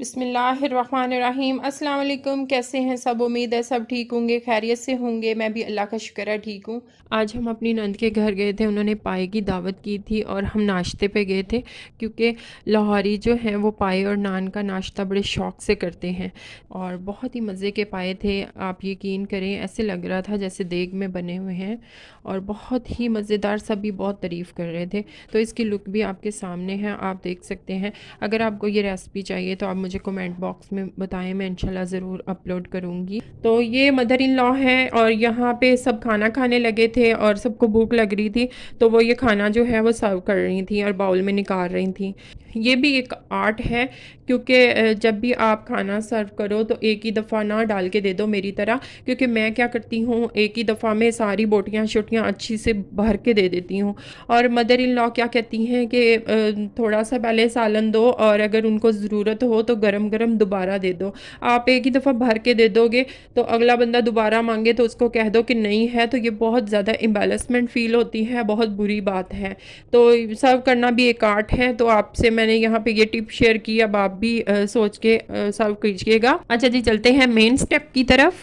बिस्मिल्लाहिर्रहमानिर्रहीम। अस्सलाम वालेकुम। कैसे हैं सब? उम्मीद है सब ठीक होंगे, खैरियत से होंगे। मैं भी अल्लाह का शुक्र है ठीक हूँ। आज हम अपनी नंद के घर गए थे, उन्होंने पाए की दावत की थी और हम नाश्ते पे गए थे क्योंकि लाहौरी जो हैं वो पाए और नान का नाश्ता बड़े शौक़ से करते हैं और बहुत ही मज़े के पाए थे। आप यकीन करें, ऐसे लग रहा था जैसे देग में बने हुए हैं और बहुत ही मज़ेदार। सभी बहुत तारीफ़ कर रहे थे। तो इसकी लुक भी आपके सामने है, आप देख सकते हैं। अगर आपको ये रेसिपी चाहिए तो आप मुझे कमेंट बॉक्स में बताएं, मैं इंशाल्लाह ज़रूर अपलोड करूँगी। तो ये मदर इन लॉ हैं और यहाँ पे सब खाना खाने लगे थे और सबको भूख लग रही थी, तो वो ये खाना जो है वो सर्व कर रही थी और बाउल में निकाल रही थी। ये भी एक आर्ट है क्योंकि जब भी आप खाना सर्व करो तो एक ही दफ़ा ना डाल के दे दो मेरी तरह, क्योंकि मैं क्या करती हूँ एक ही दफ़ा में सारी बोटियाँ शोटियाँ अच्छी से भर के दे देती हूँ। और मदर इन लॉ क्या कहती हैं कि थोड़ा सा पहले सालन दो और अगर उनको ज़रूरत हो तो गरम गरम दोबारा दे दो। आप एक ही दफ़ा भर के दे दोगे तो अगला बंदा दोबारा मांगे तो उसको कह दो कि नहीं है, तो ये बहुत ज़्यादा एम्बैरेसमेंट फ़ील होती है, बहुत बुरी बात है। तो सर्व करना भी एक आर्ट है। तो आपसे मैंने यहाँ पे ये टिप शेयर की, अब आप भी सोच के सर्व कीजिएगा। अच्छा जी, चलते हैं मेन स्टेप की तरफ।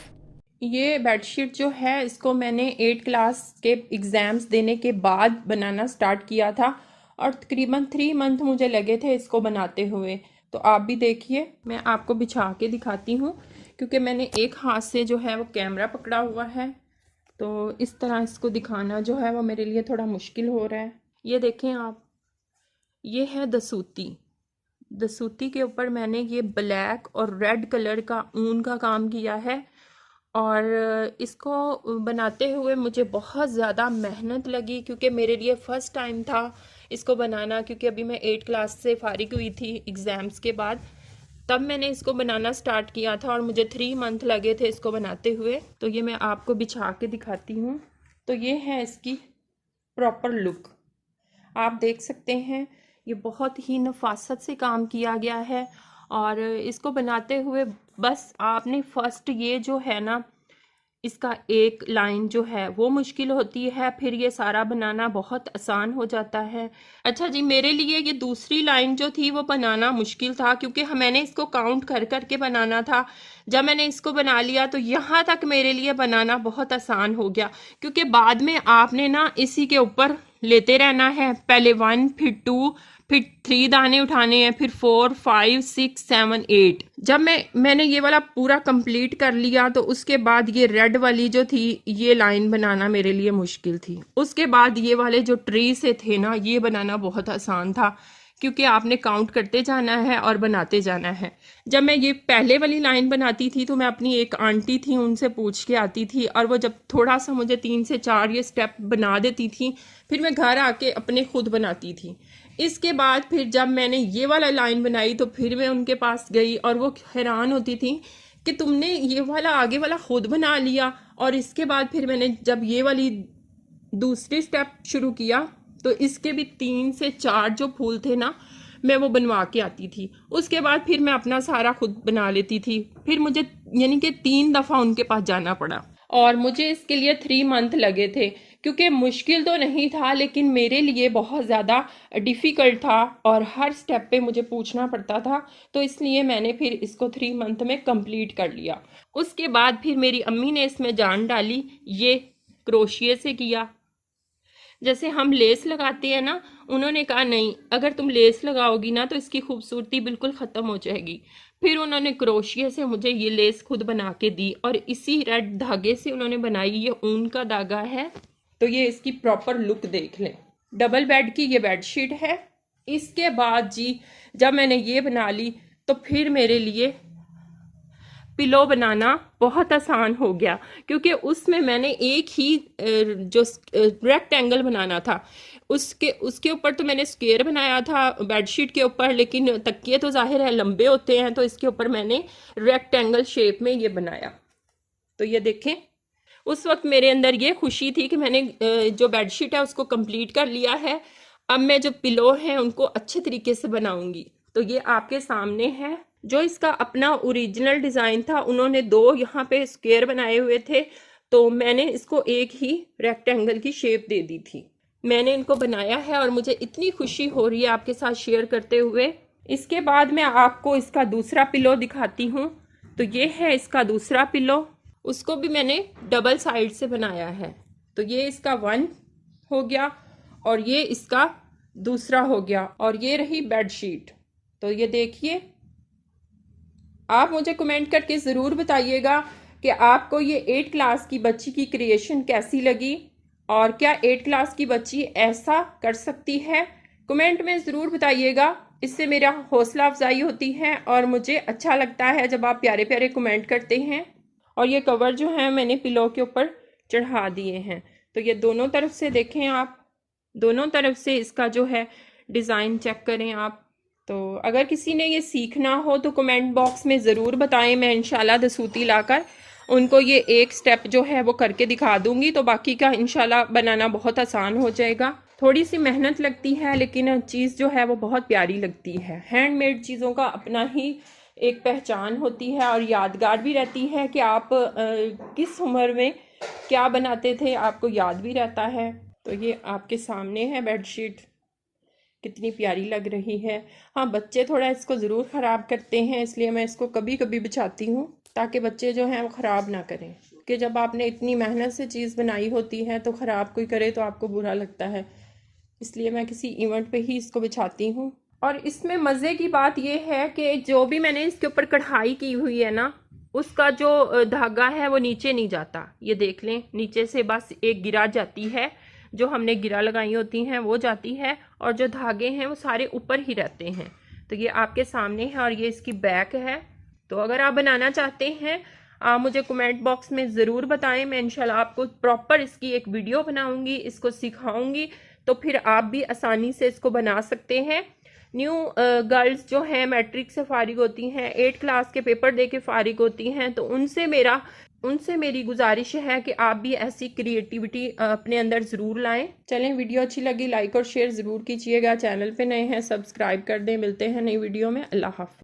ये बेडशीट जो है इसको मैंने 8 क्लास के एग्ज़ाम्स देने के बाद बनाना स्टार्ट किया था और तकरीबन 3 मंथ मुझे लगे थे इसको बनाते हुए। तो आप भी देखिए, मैं आपको बिछा के दिखाती हूँ क्योंकि मैंने एक हाथ से जो है वो कैमरा पकड़ा हुआ है, तो इस तरह इसको दिखाना जो है वो मेरे लिए थोड़ा मुश्किल हो रहा है। ये देखें आप, ये है दसूती। दसूती के ऊपर मैंने ये ब्लैक और रेड कलर का ऊन का काम किया है और इसको बनाते हुए मुझे बहुत ज़्यादा मेहनत लगी क्योंकि मेरे लिए फ़र्स्ट टाइम था इसको बनाना, क्योंकि अभी मैं 8 क्लास से फारिग हुई थी एग्ज़ाम्स के बाद, तब मैंने इसको बनाना स्टार्ट किया था और मुझे 3 मंथ लगे थे इसको बनाते हुए। तो ये मैं आपको बिछा के दिखाती हूँ। तो ये है इसकी प्रॉपर लुक, आप देख सकते हैं। ये बहुत ही नफासत से काम किया गया है और इसको बनाते हुए बस आपने फर्स्ट ये जो है ना, इसका एक लाइन जो है वो मुश्किल होती है, फिर ये सारा बनाना बहुत आसान हो जाता है। अच्छा जी, मेरे लिए ये दूसरी लाइन जो थी वो बनाना मुश्किल था क्योंकि मैंने इसको काउंट कर कर के बनाना था। जब मैंने इसको बना लिया तो यहाँ तक मेरे लिए बनाना बहुत आसान हो गया, क्योंकि बाद में आपने ना इसी के ऊपर लेते रहना है। पहले 1, फिर 2, फिर 3 दाने उठाने हैं, फिर 4, 5, 6, 7, 8। जब मैंने ये वाला पूरा कंप्लीट कर लिया तो उसके बाद ये रेड वाली जो थी ये लाइन बनाना मेरे लिए मुश्किल थी। उसके बाद ये वाले जो ट्री से थे ना, ये बनाना बहुत आसान था क्योंकि आपने काउंट करते जाना है और बनाते जाना है। जब मैं ये पहले वाली लाइन बनाती थी तो मैं अपनी एक आंटी थी उनसे पूछ के आती थी और वो जब थोड़ा सा मुझे 3 से 4 ये स्टेप बना देती थी, फिर मैं घर आके अपने खुद बनाती थी। इसके बाद फिर जब मैंने ये वाला लाइन बनाई तो फिर मैं उनके पास गई और वो हैरान होती थी कि तुमने ये वाला आगे वाला खुद बना लिया। और इसके बाद फिर मैंने जब ये वाली दूसरी स्टेप शुरू किया तो इसके भी 3 से 4 जो फूल थे ना, मैं वो बनवा के आती थी। उसके बाद फिर मैं अपना सारा खुद बना लेती थी। फिर मुझे यानी कि 3 दफ़ा उनके पास जाना पड़ा और मुझे इसके लिए 3 मंथ लगे थे, क्योंकि मुश्किल तो नहीं था लेकिन मेरे लिए बहुत ज़्यादा डिफ़िकल्ट था और हर स्टेप पे मुझे पूछना पड़ता था। तो इसलिए मैंने फिर इसको 3 मंथ में कंप्लीट कर लिया। उसके बाद फिर मेरी अम्मी ने इसमें जान डाली, ये क्रोशिए से किया। जैसे हम लेस लगाते हैं ना, उन्होंने कहा नहीं, अगर तुम लेस लगाओगी ना तो इसकी खूबसूरती बिल्कुल ख़त्म हो जाएगी। फिर उन्होंने क्रोशिया से मुझे ये लेस खुद बना के दी और इसी रेड धागे से उन्होंने बनाई। ये ऊन का धागा है। तो ये इसकी प्रॉपर लुक देख लें। डबल बेड की ये बेडशीट है। इसके बाद जी जब मैंने ये बना ली तो फिर मेरे लिए पिलो बनाना बहुत आसान हो गया, क्योंकि उसमें मैंने एक ही जो रेक्टेंगल बनाना था, उसके ऊपर तो मैंने स्क्वायर बनाया था बेडशीट के ऊपर, लेकिन तकिए तो जाहिर है लंबे होते हैं, तो इसके ऊपर मैंने रेक्टेंगल शेप में ये बनाया। तो ये देखें, उस वक्त मेरे अंदर ये खुशी थी कि मैंने जो बेडशीट है उसको कंप्लीट कर लिया है। अब मैं जो पिलो हैं उनको अच्छे तरीके से बनाऊंगी। तो ये आपके सामने है। जो इसका अपना ओरिजिनल डिज़ाइन था, उन्होंने 2 यहाँ पे स्क्वायर बनाए हुए थे, तो मैंने इसको एक ही रेक्टेंगल की शेप दे दी थी। मैंने इनको बनाया है और मुझे इतनी खुशी हो रही है आपके साथ शेयर करते हुए। इसके बाद मैं आपको इसका दूसरा पिलो दिखाती हूँ। तो ये है इसका दूसरा पिलो, उसको भी मैंने डबल साइड से बनाया है। तो ये इसका 1 हो गया और ये इसका दूसरा हो गया, और ये रही बेडशीट। तो ये देखिए, आप मुझे कमेंट करके ज़रूर बताइएगा कि आपको ये 8 क्लास की बच्ची की क्रिएशन कैसी लगी, और क्या 8 क्लास की बच्ची ऐसा कर सकती है। कमेंट में ज़रूर बताइएगा, इससे मेरा हौसला अफजाई होती है और मुझे अच्छा लगता है जब आप प्यारे प्यारे कमेंट करते हैं। और ये कवर जो है मैंने पिलो के ऊपर चढ़ा दिए हैं। तो ये दोनों तरफ से देखें आप, दोनों तरफ से इसका जो है डिज़ाइन चेक करें आप। तो अगर किसी ने ये सीखना हो तो कमेंट बॉक्स में ज़रूर बताएं, मैं इंशाल्लाह दसूती लाकर उनको ये एक स्टेप जो है वो करके दिखा दूंगी। तो बाकी का इंशाल्लाह बनाना बहुत आसान हो जाएगा। थोड़ी सी मेहनत लगती है लेकिन चीज़ जो है वो बहुत प्यारी लगती है। हैंडमेड चीज़ों का अपना ही एक पहचान होती है और यादगार भी रहती है कि आप किस उम्र में क्या बनाते थे, आपको याद भी रहता है। तो ये आपके सामने है बेडशीट, कितनी प्यारी लग रही है। हाँ, बच्चे थोड़ा इसको ज़रूर ख़राब करते हैं, इसलिए मैं इसको कभी कभी बिछाती हूँ ताकि बच्चे जो हैं वो ख़राब ना करें, कि जब आपने इतनी मेहनत से चीज़ बनाई होती है तो ख़राब कोई करे तो आपको बुरा लगता है। इसलिए मैं किसी इवेंट पे ही इसको बिछाती हूँ। और इसमें मज़े की बात यह है कि जो भी मैंने इसके ऊपर कढ़ाई की हुई है ना, उसका जो धागा है वो नीचे नहीं जाता। ये देख लें, नीचे से बस एक गिरा जाती है, जो हमने गिरा लगाई होती हैं वो जाती है, और जो धागे हैं वो सारे ऊपर ही रहते हैं। तो ये आपके सामने है और ये इसकी बैक है। तो अगर आप बनाना चाहते हैं आप मुझे कमेंट बॉक्स में ज़रूर बताएं, मैं इंशाल्लाह आपको प्रॉपर इसकी एक वीडियो बनाऊंगी, इसको सिखाऊंगी, तो फिर आप भी आसानी से इसको बना सकते हैं। न्यू गर्ल्स जो हैं मैट्रिक से फारिग होती हैं, 8 क्लास के पेपर दे के फारिग होती हैं, तो उनसे मेरी गुजारिश है कि आप भी ऐसी क्रिएटिविटी अपने अंदर ज़रूर लाएं। चलें, वीडियो अच्छी लगी लाइक और शेयर ज़रूर कीजिएगा। चैनल पे नए हैं सब्सक्राइब कर दें। मिलते हैं नई वीडियो में। अल्लाह हाफ़िज़।